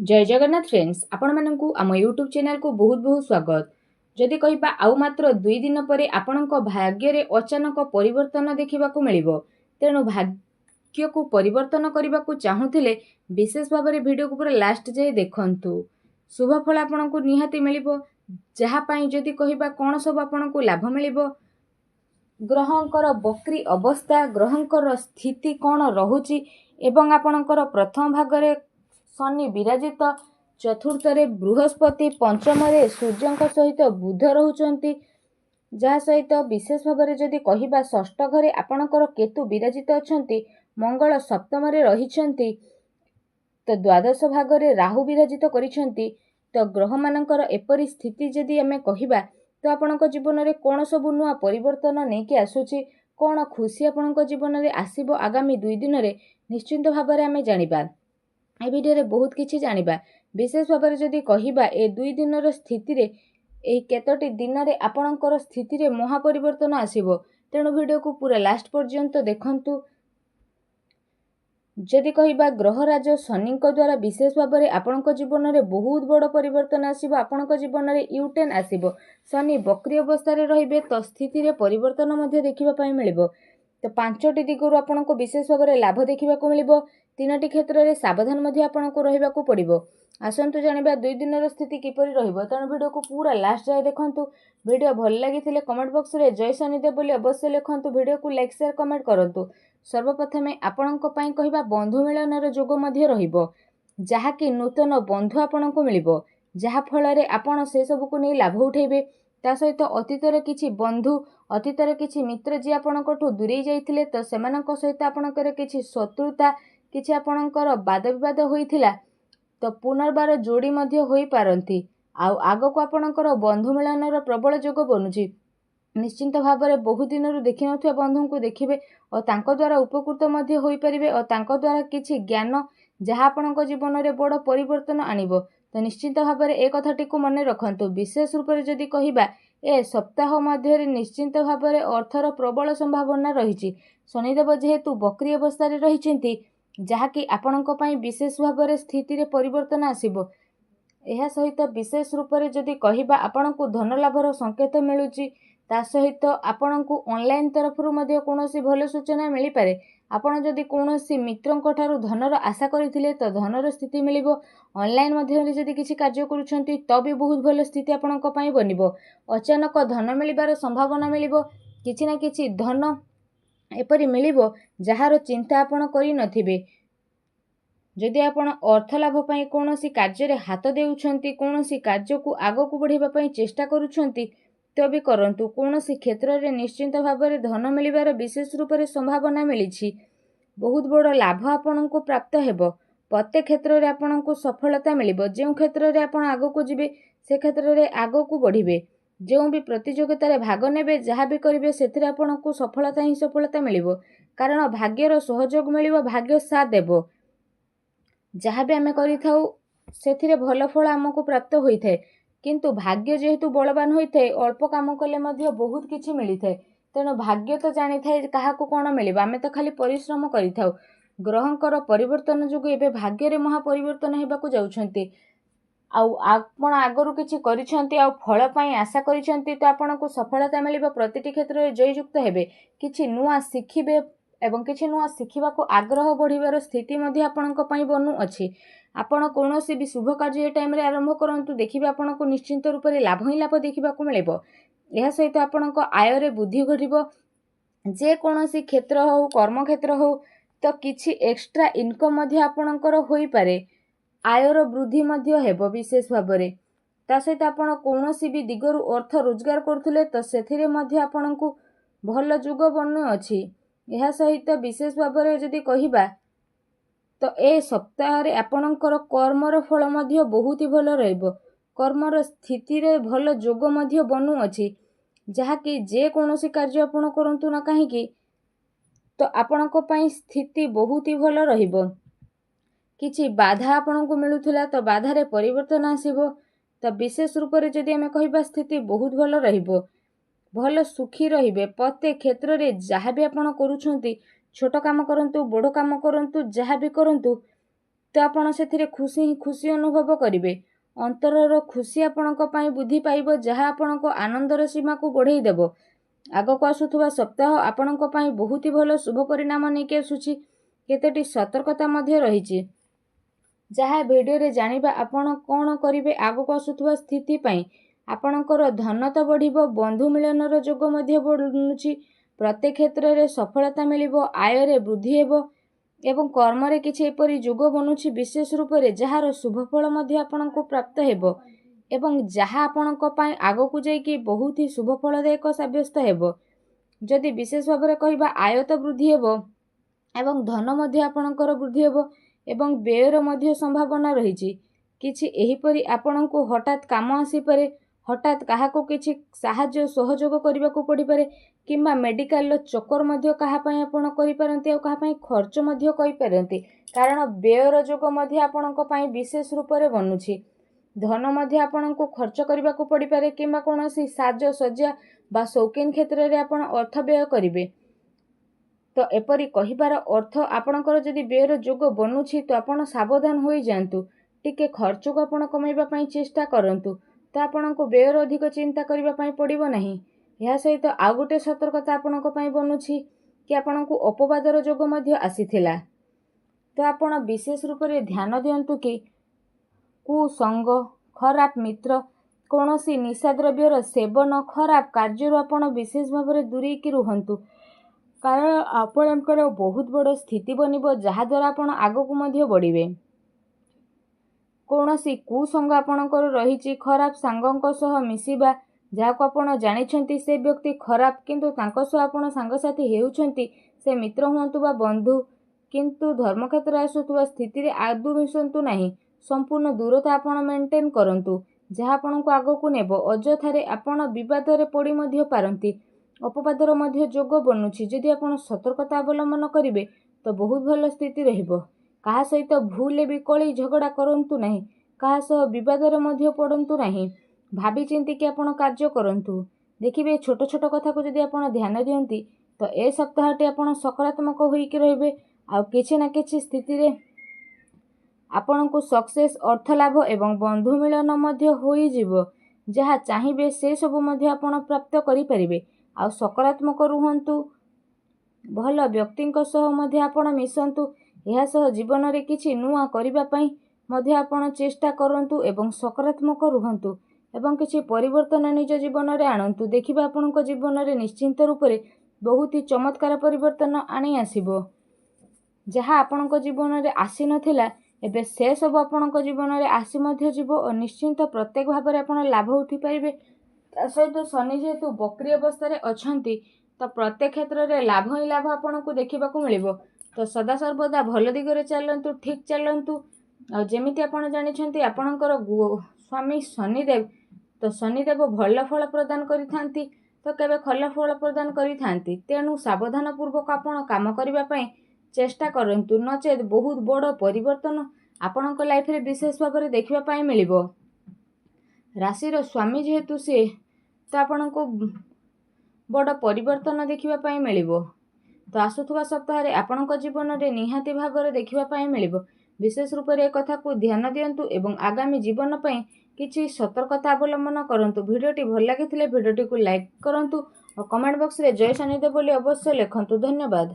जय जगन्नाथ फ्रेंड्स आपण मानकु आम यूट्यूब चैनल को बहुत बहुत स्वागत। जदि कहिबा आउ मात्र 2 दिन परे आपणक भाग्य रे अचानक परिवर्तन देखिबाकू मिलिबो। तेणु भाग्य को परिवर्तन करबाकू चाहुथिले विशेष भाव में वीडियो को पूरा लास्ट जाए देखंतु। शुभ फल आपणकू निहाती मिलिबो। जहा पई जदि कहिबा कोन सब आपणकू लाभ मिलिबो, ग्रहंकर बक्री अवस्था, ग्रहंकर स्थिति कौन रहुची एवं आपणकर प्रथम भागरे शनि विराजित, चतुर्थ बृहस्पति, पंचम सूर्य सहित बुध रोचंती, जहा सहित विशेष भाव में जदि कहिबा षष्ठ घरे आपणकर केतु विराजित अछंती, मंगल सप्तम रहिछंती, तो द्वादश भागरे राहु विराजित करिछंती। तो ग्रह मानकर एपरी स्थिति जदि आमे कहिबा तो आपणक जीवन में कौन सब नुआ परिवर्तन नहीं आसुची, कौन खुशी आपणक जीवन में आसीबो आगामी 2 दिन में निश्चिंत भाव में आमे जानिबा। ए वीडियो रे बहुत किछि जानिबा। विशेष भाव में जदि कहिबा ए 2 दिन स्थिति रे ए केतोटी दिन रे आपणकर स्थिति रे महापरिवर्तन आसीबो। तेणु वीडियो को पूरा लास्ट पर्यंत देखंतु। जदि कहिबा ग्रहराज शनि द्वारा विशेष भाव में आपणक जीवन में बहुत बड़ परिवर्तन आसीबो। आपणक जीवन में यूटर्न आसीबो। शनि बक्री अवस्था रे रहिबे तो स्थिति रे परिवर्तन मध्ये देखिबा पई मिलिबो। तो 5टी दिगरु आपणको विशेष भाव में लाभ देखिबाकू मिलिबो। 3टी क्षेत्र में सावधान मध्ये आपणको रहिबाकू पड़िबो। आसंतु जानिबा 2 दिन स्थिति किपरि रहिबो। तेणु वीडियो को पूरा लास्ट जाए देखंतु। वीडियो भल लागिथिले कमेंट बॉक्स रे जय शनिदेव बोली अवश्य लिखंतु। वीडियो को लाइक शेयर कमेंट करंतु। सर्वप्रथमे आपणको पई कहिबा बंधु मिलनर जोग मध्ये रहिबो, जहा कि नूतन बंधु आपणको मिलिबो, जहा फल रे आपण से सब को नै लाभ उठेबे। ता सहित अतीत रे किछि बंधु, अतीत रे किछि मित्र जे आपणकोठु दूरेई जाइथिले तो सेमानक सहित आपणकर किछि शत्रुता, किछि आपणकर वाद विवाद होइथिला तो पुनर्बार जोड़ी मध्ये होई पारंती। आगो को आपणकर बंधु मिलनर प्रबल जोग बनुची। निश्चिंत भाव में बहु दिन देखि नथिबा बंधु को देखिबे और तांको द्वारा उपकृत मध्ये होई परिबे और तांको द्वारा किछि ज्ञान जहा आपणको जीवन में बड़ परिवर्तन आनिबो। तो निश्चिंत भाव में एक कथाटी को मन रखंतु। विशेष रूप से जदि कहिबा ए सप्ताह मध्य निश्चिंत भाव में अर्थर प्रबल संभावना रही। शनिदेव जेहेतु बक्री अवस्था रही, जहाँकि आपणको पई विशेष भाव में स्थिति रे परिवर्तन आसीबो। एहा सहित विशेष रूप से जदि कहिबा आपणको धन लाभर संकेत मिलुची। ता सहित आपणको ऑनलाइन तरफरु मध्ये कोनोसी भल सूचना मिली पारे। आपण जदि कोनोसी मित्रंक ठारू धनर आशा करिथिले तो धनर स्थिति मिलिबो। ऑनलाइन माध्यम जदि किछि कार्य करूछंती तो भी बहुत भल स्थिति आपणको पई बनिबो। अचानक धन मिलिबार संभावना मिलिबो। किछि ना किछि धन एपरि मिलिबो जहार चिंता आपण करि नथिबे। जदि आपण अर्थ लाभ पई कोनोसी कार्य रे हाथ देउछंती, कोनोसी कार्य को आगो को बढ़िबा पई चेष्टा करूछंती तो भी करंतु। कोनोसी क्षेत्र रे निश्चिंत भाव में धन मिलिबार विशेष रूप से संभावना मिलिछि। बहुत बड़ लाभ आपनको प्राप्त हेबो। प्रत्येक क्षेत्र रे आपनको सफलता मिलिबो। जे क्षेत्र रे आपण आगो को जिबे से क्षेत्र रे आगो को बढ़िबे। जो भी प्रतियोगिता रे भाग नेबे, जहा भी करिवे सेथिरे आपनको सफलता ही सफलता मिलिबो। कारण भाग्यर सहयोग मिलिबो, भाग्य साथ देबो। जहा भी आमे करिथाउ सेथिरे भल फल हमको प्राप्त होइथाय। किंतु भाग्य जेहेतु बलवान होइथाय, अल्प काम कले मध्य बहुत किछि मिलिथाय। तेणु भाग्य तो जानी थाए काहाकू कोन मिलिबा, आमे तो खाली परिश्रम करिथाउ। ग्रहंकर परिवर्तन जोगु एबे भाग्य रे महापरिवर्तन हेबाकू जाउछंती। आपण आगरू किछि करिछंती आ फल पई आशा करिछंती तो आपनको सफलता मिलिबो। प्रतिटी क्षेत्र रे जययुक्त हेबे, किछि नुआ शिखिबे एवं किछि नुआ शिखिबाकू आग्रह बढ़िबार स्थिति मध्ये आपणको पई बनु अछि। आपण कोनोसी भी शुभ कार्य ए टाइम रे आरंभ करंतु, देखिबे आपणको निश्चिंत रूप से लाभ ही लाभ देखिबाकू मिलिबो। एहा सहित आपणको आय रे वृद्धि घटिबो। जे कोनोसी क्षेत्र हो, कर्म क्षेत्र हो तो किछि एक्स्ट्रा इनकम मध्ये आपणकर होई पारे। आयर वृद्धि मध्ये हेबो विशेष भाव में। ता सहित आपण कोनोसी भी दिगरु अर्थ रोजगार करथुले तो सेथिरे मध्ये आपणको भल जुग बनु अछि। एहा सहित विशेष भाव में जदि कहिबा तो ए सप्ताह रे आपणकर कर्मर फल मध्ये बहुत ही भल रहइबो। कर्मर स्थिति रे भल जोग मध्ये बनु अछि, जहा कि जे कोनोसी कार्य आपण करंतु ना काहेकि तो आपणको पई स्थिति बहुत ही भल रहिबो। किछि बाधा आपणको मिलुथिला तो बाधा रे परिवर्तन आसीबो। तो विशेष रूप से जदि आमे कहिबा स्थिति बहुत भल रहिबो। भल सुखी रहिबे। प्रत्येक क्षेत्र रे जहा भी आपण करूछंती, छोट काम करंतु, बड़ काम करंतु, जहा भी करंतु, ତ ଆପଣ ସେଥିରେ ଖୁସି ଅନୁଭବ କରିବେ। ଅନ୍ତରର ଖୁସି ଆପଣଙ୍କ ପାଇଁ ବୃଦ୍ଧି ପାଇବ, ଯାହା ଆପଣଙ୍କ ଆନନ୍ଦର ସୀମାକୁ ବଢ଼େଇ ଦେବ। ଆଗକୁ ଆସୁଥିବା ସପ୍ତାହ ଆପଣଙ୍କ ପାଇଁ ବହୁତ ଭଲ ଶୁଭ ପରିଣାମ ନେଇକି ଆସୁଛି। କେତୋଟି ସତର୍କତା ମଧ୍ୟ ରହିଛି, ଯାହା ଭିଡ଼ିଓରେ ଜାଣିବା। ଆପଣ କ'ଣ କରିବେ ଆଗକୁ ଆସୁଥିବା ସ୍ଥିତି ପାଇଁ। ଆପଣଙ୍କର ଧନ ତ ବଢ଼ିବ, ବନ୍ଧୁ ମିଳନର ଯୋଗ ମଧ୍ୟ ବଢ଼ୁଛି। ପ୍ରତ୍ୟେକ କ୍ଷେତ୍ରରେ ସଫଳତା ମିଳିବ, ଆୟରେ ବୃଦ୍ଧି ହେବ ଏବଂ କର୍ମରେ କିଛି ଏପରି ଯୋଗ ବନୁଛି ବିଶେଷ ରୂପରେ ଯାହାର ଶୁଭଫଳ ମଧ୍ୟ ଆପଣଙ୍କୁ ପ୍ରାପ୍ତ ହେବ ଏବଂ ଯାହା ଆପଣଙ୍କ ପାଇଁ ଆଗକୁ ଯାଇକି ବହୁତ ହି ଶୁଭଫଳଦାୟକ ସାବ୍ୟସ୍ତ ହେବ। ଯଦି ବିଶେଷ ଭାବରେ କହିବା, ଆୟ ତ ବୃଦ୍ଧି ହେବ ଏବଂ ଧନ ମଧ୍ୟ ଆପଣଙ୍କର ବୃଦ୍ଧି ହେବ ଏବଂ ବ୍ୟୟର ମଧ୍ୟ ସମ୍ଭାବନା ରହିଛି। କିଛି ଏହିପରି ଆପଣଙ୍କୁ ହଠାତ୍ କାମ ଆସିପାରେ, ହଠାତ୍ କାହାକୁ କିଛି ସାହାଯ୍ୟ ସହଯୋଗ କରିବାକୁ ପଡ଼ିପାରେ କିମ୍ବା ମେଡ଼ିକାଲର ଚକ୍କର ମଧ୍ୟ କାହା ପାଇଁ ଆପଣ କରିପାରନ୍ତି ଆଉ କାହା ପାଇଁ ଖର୍ଚ୍ଚ ମଧ୍ୟ କରିପାରନ୍ତି, କାରଣ ବ୍ୟୟର ଯୋଗ ମଧ୍ୟ ଆପଣଙ୍କ ପାଇଁ ବିଶେଷ ରୂପରେ ବନୁଛି। ଧନ ମଧ୍ୟ ଆପଣଙ୍କୁ ଖର୍ଚ୍ଚ କରିବାକୁ ପଡ଼ିପାରେ କିମ୍ବା କୌଣସି ସାଜସଜ୍ଜା ବା ସୌକିନ କ୍ଷେତ୍ରରେ ଆପଣ ଅର୍ଥ ବ୍ୟୟ କରିବେ। ତ ଏପରି କହିବାର ଅର୍ଥ, ଆପଣଙ୍କର ଯଦି ବ୍ୟୟର ଯୋଗ ବନୁଛି ତ ଆପଣ ସାବଧାନ ହୋଇଯାଆନ୍ତୁ। ଟିକେ ଖର୍ଚ୍ଚକୁ ଆପଣ କମାଇବା ପାଇଁ ଚେଷ୍ଟା କରନ୍ତୁ, ତ ଆପଣଙ୍କୁ ବ୍ୟୟର ଅଧିକ ଚିନ୍ତା କରିବା ପାଇଁ ପଡ଼ିବ ନାହିଁ। ଏହା ସହିତ ଆଉ ଗୋଟେ ସତର୍କତା ଆପଣଙ୍କ ପାଇଁ ବନୁଛି କି ଆପଣଙ୍କୁ ଅପବାଦର ଯୋଗ ମଧ୍ୟ ଆସିଥିଲା। ତ ଆପଣ ବିଶେଷ ରୂପରେ ଧ୍ୟାନ ଦିଅନ୍ତୁ କି କୁସଙ୍ଗ, ଖରାପ ମିତ୍ର, କୌଣସି ନିଶାଦ୍ରବ୍ୟର ସେବନ, ଖରାପ କାର୍ଯ୍ୟରୁ ଆପଣ ବିଶେଷ ଭାବରେ ଦୂରେଇକି ରୁହନ୍ତୁ, କାରଣ ଆପଣଙ୍କର ବହୁତ ବଡ଼ ସ୍ଥିତି ବନିବ, ଯାହାଦ୍ୱାରା ଆପଣ ଆଗକୁ ମଧ୍ୟ ବଢ଼ିବେ। କୌଣସି କୁସଙ୍ଗ ଆପଣଙ୍କର ରହିଛି, ଖରାପ ସାଙ୍ଗଙ୍କ ସହ ମିଶିବା, ଯାହାକୁ ଆପଣ ଜାଣିଛନ୍ତି ସେ ବ୍ୟକ୍ତି ଖରାପ କିନ୍ତୁ ତାଙ୍କ ସହ ଆପଣ ସାଙ୍ଗସାଥି ହେଉଛନ୍ତି, ସେ ମିତ୍ର ହୁଅନ୍ତୁ ବା ବନ୍ଧୁ, କିନ୍ତୁ ଧର୍ମକ୍ଷେତ୍ରରେ ଆସୁଥିବା ସ୍ଥିତିରେ ଆଦୌ ମିଶନ୍ତୁ ନାହିଁ। ସମ୍ପୂର୍ଣ୍ଣ ଦୂରତା ଆପଣ ମେଣ୍ଟେନ୍ କରନ୍ତୁ, ଯାହା ଆପଣଙ୍କୁ ଆଗକୁ ନେବ। ଅଯଥାରେ ଆପଣ ବିବାଦରେ ପଡ଼ି ମଧ୍ୟ ପାରନ୍ତି। ଅପବାଦର ମଧ୍ୟ ଯୋଗ ବନୁଛି। ଯଦି ଆପଣ ସତର୍କତା ଅବଲମ୍ବନ କରିବେ ତ ବହୁତ ଭଲ ସ୍ଥିତି ରହିବ। କାହା ସହିତ ଭୁଲରେ ବି କଳି ଝଗଡ଼ା କରନ୍ତୁ ନାହିଁ, କାହା ସହ ବିବାଦରେ ମଧ୍ୟ ପଡ଼ନ୍ତୁ ନାହିଁ। ଭାବି ଚିନ୍ତିକି ଆପଣ କାର୍ଯ୍ୟ କରନ୍ତୁ। ଦେଖିବେ ଛୋଟ ଛୋଟ କଥାକୁ ଯଦି ଆପଣ ଧ୍ୟାନ ଦିଅନ୍ତି ତ ଏ ସପ୍ତାହଟି ଆପଣ ସକାରାତ୍ମକ ହୋଇକି ରହିବେ। ଆଉ କିଛି ନା କିଛି ସ୍ଥିତିରେ ଆପଣଙ୍କୁ ସକ୍ସେସ୍, ଅର୍ଥ ଲାଭ ଏବଂ ବନ୍ଧୁ ମିଳନ ମଧ୍ୟ ହୋଇଯିବ। ଯାହା ଚାହିଁବେ ସେ ସବୁ ମଧ୍ୟ ଆପଣ ପ୍ରାପ୍ତ କରିପାରିବେ। ଆଉ ସକାରାତ୍ମକ ରୁହନ୍ତୁ, ଭଲ ବ୍ୟକ୍ତିଙ୍କ ସହ ମଧ୍ୟ ଆପଣ ମିଶନ୍ତୁ। ଏହା ସହ ଜୀବନରେ କିଛି ନୂଆ କରିବା ପାଇଁ ମଧ୍ୟ ଆପଣ ଚେଷ୍ଟା କରନ୍ତୁ ଏବଂ ସକାରାତ୍ମକ ରୁହନ୍ତୁ ଏବଂ କିଛି ପରିବର୍ତ୍ତନ ନିଜ ଜୀବନରେ ଆଣନ୍ତୁ। ଦେଖିବେ ଆପଣଙ୍କ ଜୀବନରେ ନିଶ୍ଚିନ୍ତ ରୂପରେ ବହୁତ ଚମତ୍କାର ପରିବର୍ତ୍ତନ ଆଣି ଆସିବ। ଯାହା ଆପଣଙ୍କ ଜୀବନରେ ଆସିନଥିଲା ଏବେ ସେ ସବୁ ଆପଣଙ୍କ ଜୀବନରେ ଆସି ମଧ୍ୟ ଯିବ ଓ ନିଶ୍ଚିନ୍ତ ପ୍ରତ୍ୟେକ ଭାବରେ ଆପଣ ଲାଭ ଉଠିପାରିବେ। ତା ସହିତ ଶନି ଯେହେତୁ ବକ୍ରି ଅବସ୍ଥାରେ ଅଛନ୍ତି ତ ପ୍ରତ୍ୟେକ କ୍ଷେତ୍ରରେ ଲାଭ ହିଁ ଲାଭ ଆପଣଙ୍କୁ ଦେଖିବାକୁ ମିଳିବ। ତ ସଦାସର୍ବଦା ଭଲ ଦିଗରେ ଚାଲନ୍ତୁ, ଠିକ୍ ଚାଲନ୍ତୁ। ଆଉ ଯେମିତି ଆପଣ ଜାଣିଛନ୍ତି ଆପଣଙ୍କର ସ୍ୱାମୀ ଶନିଦେବ, ତ ଶନିଦେବ ଭଲ ଫଳ ପ୍ରଦାନ କରିଥାନ୍ତି ତ କେବେ ଭଲ ଫଳ ପ୍ରଦାନ କରିଥାନ୍ତି। ତେଣୁ ସାବଧାନ ପୂର୍ବକ ଆପଣ କାମ କରିବା ପାଇଁ ଚେଷ୍ଟା କରନ୍ତୁ, ନଚେତ୍ ବହୁତ ବଡ଼ ପରିବର୍ତ୍ତନ ଆପଣଙ୍କ ଲାଇଫରେ ବିଶେଷ ଭାବରେ ଦେଖିବା ପାଇଁ ମିଳିବ। ରାଶିର ସ୍ୱାମୀ ଯେହେତୁ ସିଏ, ତ ଆପଣଙ୍କୁ ବଡ଼ ପରିବର୍ତ୍ତନ ଦେଖିବା ପାଇଁ ମିଳିବ। ତ ଆସୁଥିବା ସପ୍ତାହରେ ଆପଣଙ୍କ ଜୀବନରେ ନିହାତି ଭାବରେ ଦେଖିବା ପାଇଁ ମିଳିବ। ବିଶେଷ ରୂପରେ ଏ କଥାକୁ ଧ୍ୟାନ ଦିଅନ୍ତୁ ଏବଂ ଆଗାମୀ ଜୀବନ ପାଇଁ କିଛି ସତର୍କତା ଅବଲମ୍ବନ କରନ୍ତୁ। ଭିଡ଼ିଓଟି ଭଲ ଲାଗିଥିଲେ ଭିଡ଼ିଓଟିକୁ ଲାଇକ୍ କରନ୍ତୁ ଓ କମେଣ୍ଟ ବକ୍ସରେ ଜୟ ଶନିଦେବ ବୋଲି ଅବଶ୍ୟ ଲେଖନ୍ତୁ। ଧନ୍ୟବାଦ।